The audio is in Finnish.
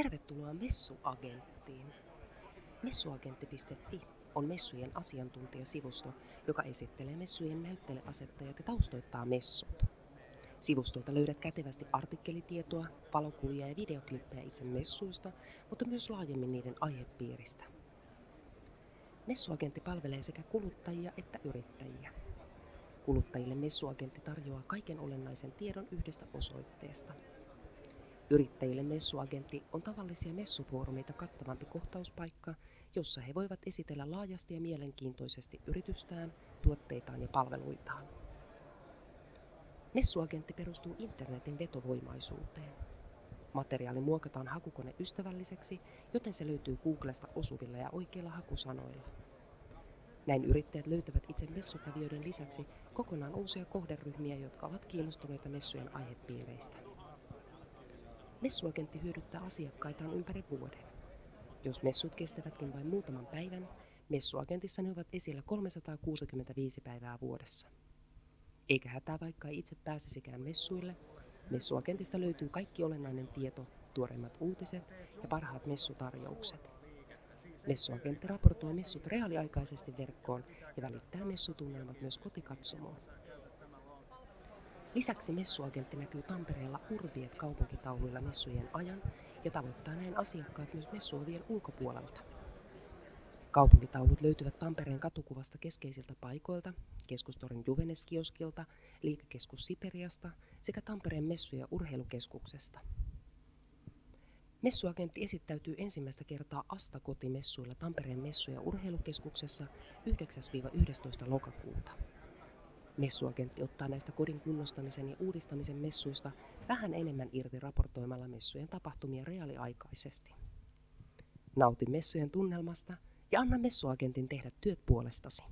Tervetuloa Messuagenttiin. Messuagentti.fi on messujen asiantuntijasivusto, joka esittelee messujen näytteleasettajat ja taustoittaa messut. Sivustolta löydät kätevästi artikkelitietoa, valokuvia ja videoklippejä itse messuista, mutta myös laajemmin niiden aihepiiristä. Messuagentti palvelee sekä kuluttajia että yrittäjiä. Kuluttajille Messuagentti tarjoaa kaiken olennaisen tiedon yhdestä osoitteesta. Yrittäjille Messuagentti on tavallisia messufoorumeita kattavampi kohtauspaikka, jossa he voivat esitellä laajasti ja mielenkiintoisesti yritystään, tuotteitaan ja palveluitaan. Messuagentti perustuu internetin vetovoimaisuuteen. Materiaali muokataan hakukoneystävälliseksi, joten se löytyy Googlesta osuvilla ja oikeilla hakusanoilla. Näin yrittäjät löytävät itse messukävijöiden lisäksi kokonaan uusia kohderyhmiä, jotka ovat kiinnostuneita messujen aihepiireistä. Messuagentti hyödyttää asiakkaitaan ympäri vuoden. Jos messut kestävätkin vain muutaman päivän, Messuagentissa ne ovat esillä 365 päivää vuodessa. Eikä hätää, vaikka ei itse pääsisikään messuille, Messuagentista löytyy kaikki olennainen tieto, tuoreimmat uutiset ja parhaat messutarjoukset. Messuagentti raportoi messut reaaliaikaisesti verkkoon ja välittää messutunnelmat myös kotikatsomoon. Lisäksi Messuagentti näkyy Tampereella Urbiet kaupunkitauluilla messujen ajan ja tavoittaa näin asiakkaat myös messuovien ulkopuolelta. Kaupunkitaulut löytyvät Tampereen katukuvasta keskeisiltä paikoilta, Keskustorin Juvenes-kioskilta, Liikekeskus Siperiasta sekä Tampereen messu- ja urheilukeskuksesta. Messuagentti esittäytyy ensimmäistä kertaa Asta-kotimessuilla Tampereen messu- ja urheilukeskuksessa 9-11. lokakuuta. Messuagentti ottaa näistä kodin kunnostamisen ja uudistamisen messuista vähän enemmän irti raportoimalla messujen tapahtumia reaaliaikaisesti. Nauti messujen tunnelmasta ja anna Messuagentin tehdä työt puolestasi.